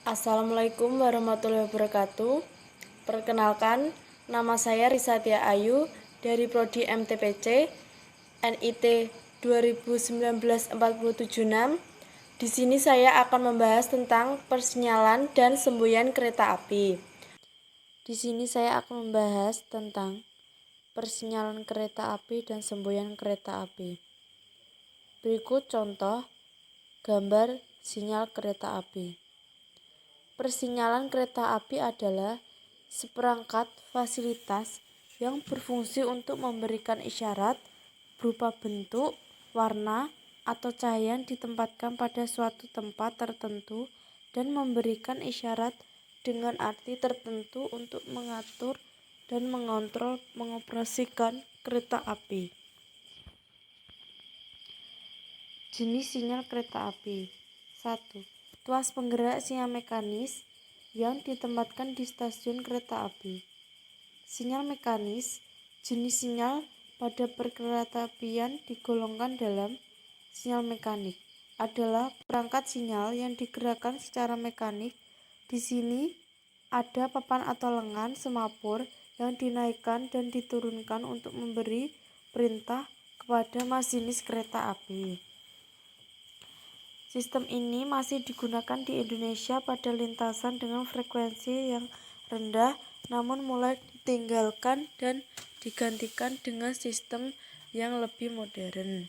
Assalamualaikum warahmatullahi wabarakatuh. Perkenalkan, nama saya Risatia Ayu dari Prodi MTPC NIT 2019-476. Di sini saya akan membahas tentang persinyalan dan semboyan kereta api. Di sini saya akan membahas tentang persinyalan kereta api dan semboyan kereta api. Berikut contoh gambar sinyal kereta api. Persinyalan kereta api adalah seperangkat fasilitas yang berfungsi untuk memberikan isyarat berupa bentuk, warna, atau cahaya yang ditempatkan pada suatu tempat tertentu dan memberikan isyarat dengan arti tertentu untuk mengatur dan mengontrol mengoperasikan kereta api. Jenis sinyal kereta api. 1. Tuas penggerak sinyal mekanis yang ditempatkan di stasiun kereta api. Sinyal mekanis, jenis sinyal pada perkeretaapian digolongkan dalam sinyal mekanik, adalah perangkat sinyal yang digerakkan secara mekanik. Di sini ada papan atau lengan semapur yang dinaikkan dan diturunkan untuk memberi perintah kepada masinis kereta api. Sistem ini masih digunakan di Indonesia pada lintasan dengan frekuensi yang rendah, namun mulai ditinggalkan dan digantikan dengan sistem yang lebih modern.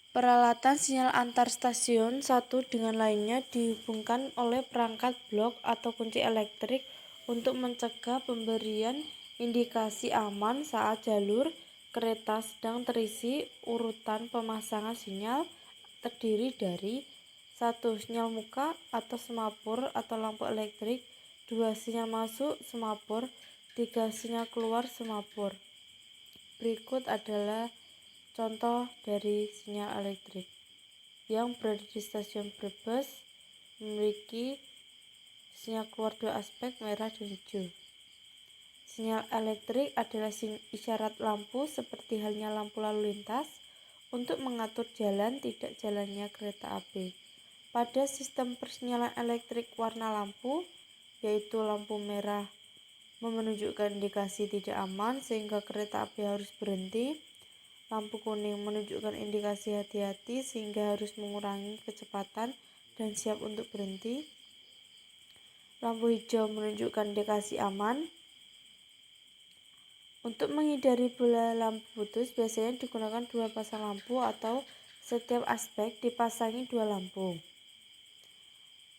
Peralatan sinyal antar stasiun satu dengan lainnya dihubungkan oleh perangkat blok atau kunci elektrik untuk mencegah pemberian indikasi aman saat jalur kereta sedang terisi. Urutan pemasangan sinyal terdiri dari 1. Sinyal muka atau semapur atau lampu elektrik. 2. Sinyal masuk semapur. 3. Sinyal keluar semapur. Berikut adalah contoh dari sinyal elektrik yang berada di stasiun Brebes, memiliki sinyal keluar dua aspek, merah dan hijau. Sinyal elektrik adalah isyarat lampu seperti halnya lampu lalu lintas untuk mengatur jalan tidak jalannya kereta api. Pada sistem persinyalan elektrik, warna lampu, yaitu lampu merah, menunjukkan indikasi tidak aman sehingga kereta api harus berhenti. Lampu kuning menunjukkan indikasi hati-hati sehingga harus mengurangi kecepatan dan siap untuk berhenti. Lampu hijau menunjukkan indikasi aman. Untuk menghindari bola lampu putus, biasanya digunakan dua pasang lampu atau setiap aspek dipasangi dua lampu.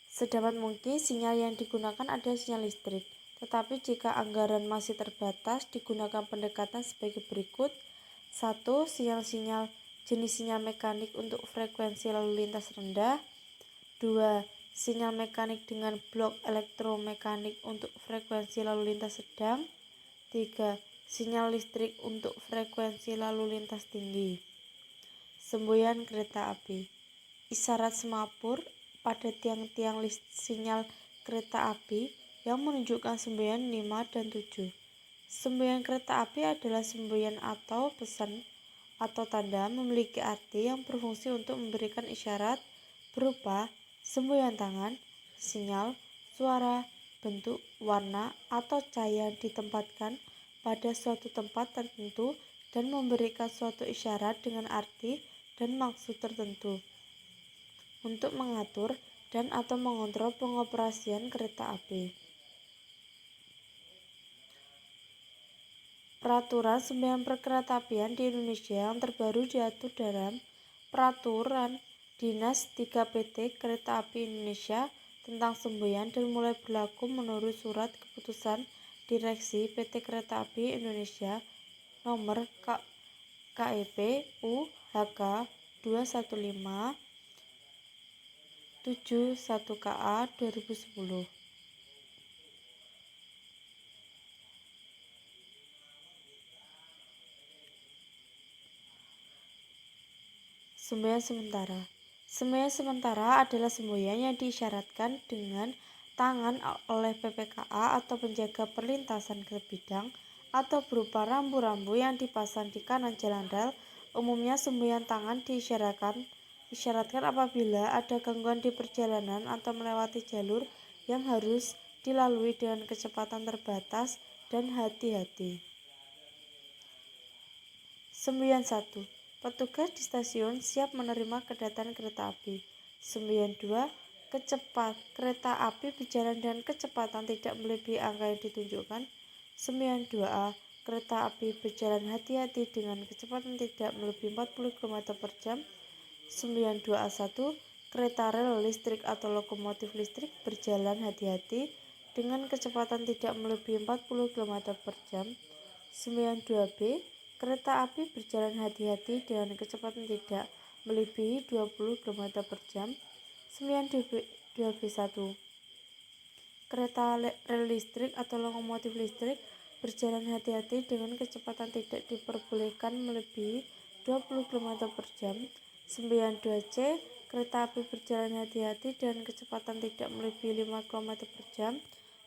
Sedapat mungkin sinyal yang digunakan adalah sinyal listrik, tetapi jika anggaran masih terbatas, digunakan pendekatan sebagai berikut. 1. Sinyal-sinyal jenis sinyal mekanik untuk frekuensi lalu lintas rendah. 2. Sinyal mekanik dengan blok elektromekanik untuk frekuensi lalu lintas sedang. 3. Sinyal listrik untuk frekuensi lalu lintas tinggi. Semboyan kereta api. Isyarat semapur pada tiang-tiang sinyal kereta api yang menunjukkan semboyan 5 dan 7. Semboyan kereta api adalah semboyan atau pesan atau tanda memiliki arti yang berfungsi untuk memberikan isyarat berupa semboyan tangan, sinyal, suara, bentuk, warna, atau cahaya yang ditempatkan pada suatu tempat tertentu dan memberikan suatu isyarat dengan arti dan maksud tertentu untuk mengatur dan atau mengontrol pengoperasian kereta api. Peraturan semboyan perkeretaapian di Indonesia yang terbaru diatur dalam Peraturan Dinas 3 PT Kereta Api Indonesia tentang semboyan dan mulai berlaku menurut Surat Keputusan Direksi PT Kereta Api Indonesia Nomor KEP UHK 215 71 KA 2010. Semboyan sementara. Semboyan sementara adalah semboyan yang diisyaratkan dengan tangan oleh PPKA atau penjaga perlintasan ke bidang atau berupa rambu-rambu yang dipasang di kanan jalan rel Umumnya semboyan tangan diisyaratkan apabila ada gangguan di perjalanan atau melewati jalur yang harus dilalui dengan kecepatan terbatas dan hati-hati. Semboyan 1. Petugas di stasiun siap menerima kedatangan kereta api. Semboyan 2. Kereta api berjalan dengan kecepatan tidak melebihi angka yang ditunjukkan. Semboyan 2A. Kereta api berjalan hati-hati dengan kecepatan tidak melebihi 40 km per jam. Semboyan 2A1. Kereta rel listrik atau lokomotif listrik berjalan hati-hati dengan kecepatan tidak melebihi 40 km per jam. Semboyan 2B. Kereta api berjalan hati-hati dengan kecepatan tidak melebihi 20 km per jam. Semboyan 2B1. Kereta rel listrik atau lokomotif listrik berjalan hati-hati dengan kecepatan tidak diperbolehkan melebihi 20 km per jam. Semboyan 2C. Kereta api berjalan hati-hati dengan kecepatan tidak melebihi 5 km per jam.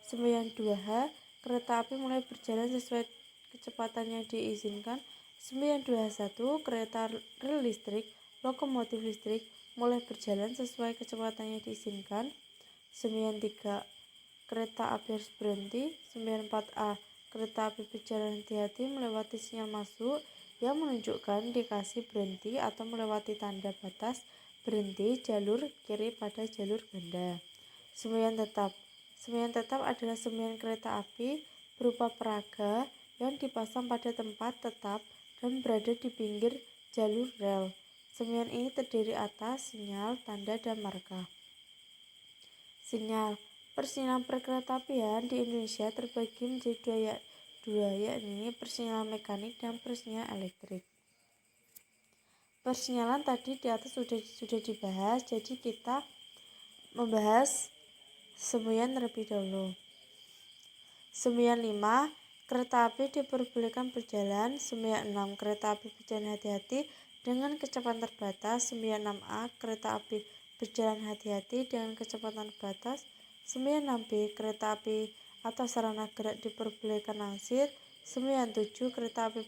Semboyan 2H. Kereta api mulai berjalan sesuai kecepatan yang diizinkan. Semboyan 2H1. Kereta rel listrik, lokomotif listrik mulai berjalan sesuai kecepatan yang diizinkan. Semboyan 3. Kereta api harus berhenti. Semboyan 4A. Kereta api berjalan hati-hati melewati sinyal masuk yang menunjukkan indikasi berhenti atau melewati tanda batas berhenti jalur kiri pada jalur ganda. Semboyan tetap. Semboyan tetap adalah semboyan kereta api berupa peraga yang dipasang pada tempat tetap dan berada di pinggir jalur rel. Semboyan ini terdiri atas sinyal, tanda, dan marka. Sinyal. Persinyalan perkeretaapian di Indonesia terbagi menjadi dua, yakni persinyalan mekanik dan persinyalan elektrik. Persinyalan tadi di atas sudah dibahas, jadi kita membahas semboyan terlebih dahulu. Semboyan 5. Kereta api diperbolehkan berjalan. Semboyan 6. Kereta api berjalan hati-hati dengan kecepatan terbatas. Semboyan 6A. Kereta api berjalan hati-hati dengan kecepatan terbatas. Semboyan 6B. Kereta api atau sarana gerak diperbolehkan langsir. Semboyan 7. Kereta api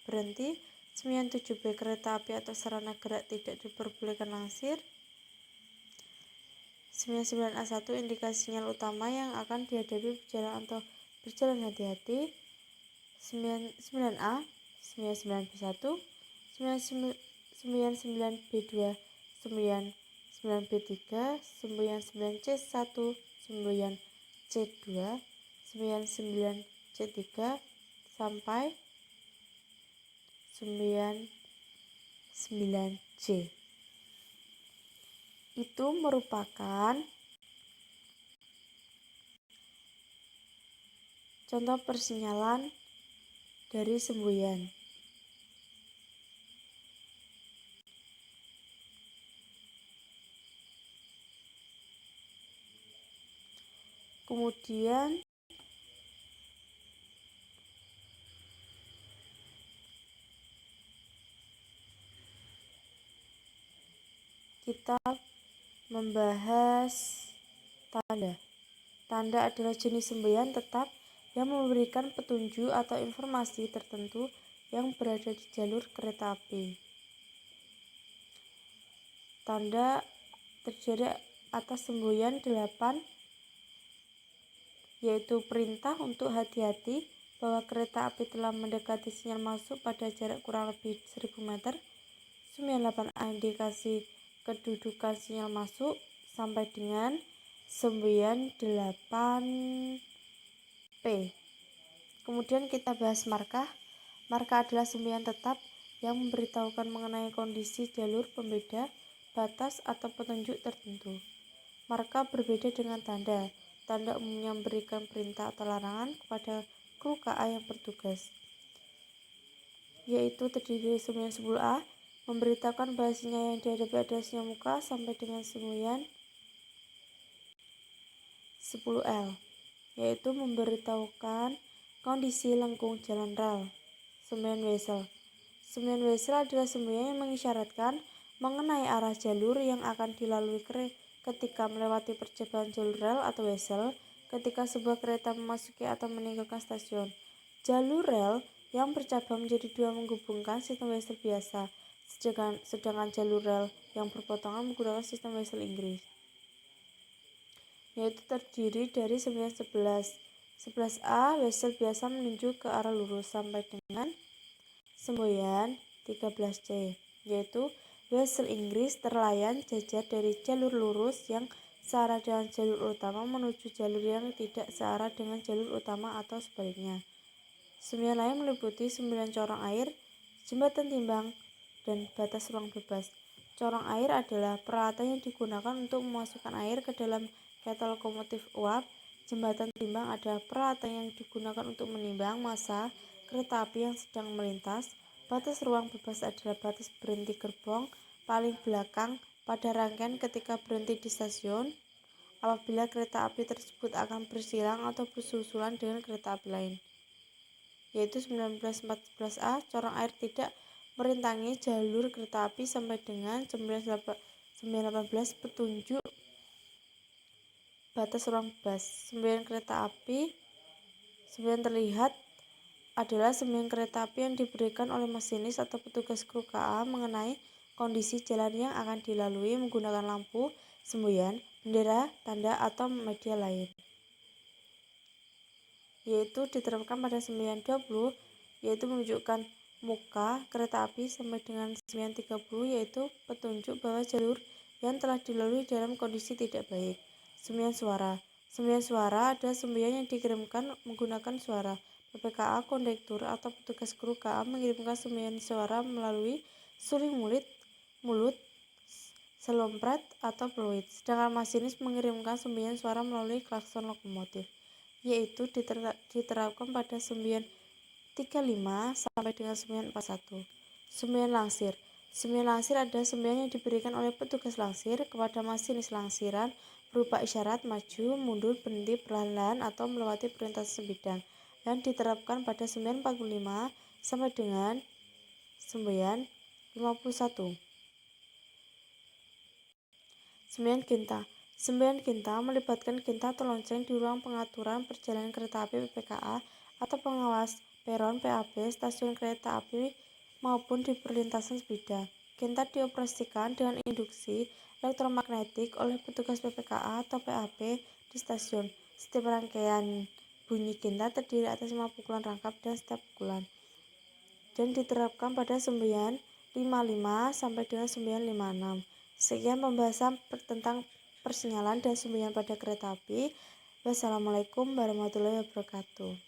berhenti. Semboyan 7B. Kereta api atau sarana gerak tidak diperbolehkan langsir. Semboyan 9A1. Indikasi sinyal utama yang akan dihadapi berjalan hati-hati. Semboyan 9A. Semboyan 9B1. Semboyan 9B2. Semboyan 9B3. Semboyan 9C1. Semboyan C2. Semboyan 9C3 sampai semboyan 9C. Itu merupakan contoh persinyalan dari semboyan. Kemudian kita membahas tanda. Tanda adalah jenis semboyan tetap yang memberikan petunjuk atau informasi tertentu yang berada di jalur kereta api. Tanda terdiri atas semboyan 8, yaitu perintah untuk hati-hati bahwa kereta api telah mendekati sinyal masuk pada jarak kurang lebih 1000 meter. Semboyan 8A. Indikasi kedudukan sinyal masuk sampai dengan semboyan 8P. Kemudian kita bahas marka. Marka adalah semboyan tetap yang memberitahukan mengenai kondisi jalur pembeda, batas, atau petunjuk tertentu. Marka berbeda dengan tanda. Tanda umumnya memberikan perintah atau larangan kepada kru KA yang bertugas, yaitu terdiri dari semboyan 10A, memberitahukan bahwa sinyal yang dihadapi adalah sinyal muka, sampai dengan semboyan 10L, yaitu memberitahukan kondisi lengkung jalan rel. Semboyan whistle. Semboyan whistle adalah semboyan yang mengisyaratkan mengenai arah jalur yang akan dilalui ketika melewati percobaan jalur rel atau whistle ketika sebuah kereta memasuki atau meninggalkan stasiun. Jalur rel yang bercabang menjadi dua menghubungkan sistem Wesel biasa, sedangkan jalur rel yang berpotongan menggunakan sistem Wesel Inggris, yaitu terdiri dari semboyan 11. 11A Wesel biasa menuju ke arah lurus sampai dengan semboyan 13C, yaitu Wesel Inggris terlayan jajar dari jalur lurus yang searah dengan jalur utama menuju jalur yang tidak searah dengan jalur utama atau sebaliknya. Semboyan lain meliputi semboyan corong air, jembatan timbang, dan batas ruang bebas. Corong air adalah peralatan yang digunakan untuk memasukkan air ke dalam ketel lokomotif uap. Jembatan timbang adalah peralatan yang digunakan untuk menimbang massa kereta api yang sedang melintas. Batas ruang bebas adalah batas berhenti gerbong paling belakang pada rangkaian ketika berhenti di stasiun, apabila kereta api tersebut akan bersilang atau bersusulan dengan kereta api lain, yaitu 1914A. Corong air tidak merintangi jalur kereta api sampai dengan 1918 petunjuk batas ruang bebas. Semboyan kereta api semboyan terlihat adalah semboyan kereta api yang diberikan oleh masinis atau petugas kru KA mengenai kondisi jalan yang akan dilalui menggunakan lampu semboyan, bendera, tanda, atau media lain, yaitu diterapkan pada semboyan 20, yaitu menunjukkan muka kereta api, sampai dengan semboyan 30, yaitu petunjuk bahwa jalur yang telah dilalui dalam kondisi tidak baik. Semboyan suara. Semboyan suara adalah semboyan yang dikirimkan menggunakan suara. PPKA, kondektur, atau petugas kru KA mengirimkan semboyan suara melalui suling mulut, selompret, atau peluit, sedangkan masinis mengirimkan semboyan suara melalui klakson lokomotif, yaitu diterapkan pada semboyan 35 sampai dengan semboyan 41. Semboyan langsir. Semboyan langsir adalah semboyan yang diberikan oleh petugas langsir kepada masinis langsiran berupa isyarat maju, mundur, berhenti, perlahan-lahan, atau melewati perlintasan sebidang, yang diterapkan pada semboyan 45 sampai dengan semboyan 51. Semboyan kinta. Semboyan kinta melibatkan kinta atau lonceng di ruang pengaturan perjalanan kereta api PPKA atau pengawas peron PAB, stasiun kereta api, maupun di perlintasan sebidang. Kinta dioperasikan dengan induksi elektromagnetik oleh petugas PPKA atau PAB di stasiun. Setiap rangkaian bunyi kinta terdiri atas 5 pukulan rangkap dan setiap pukulan, dan diterapkan pada semboyan 55 sampai dengan semboyan 56. Sekian pembahasan tentang persinyalan dan semboyan pada kereta api. Wassalamualaikum warahmatullahi wabarakatuh.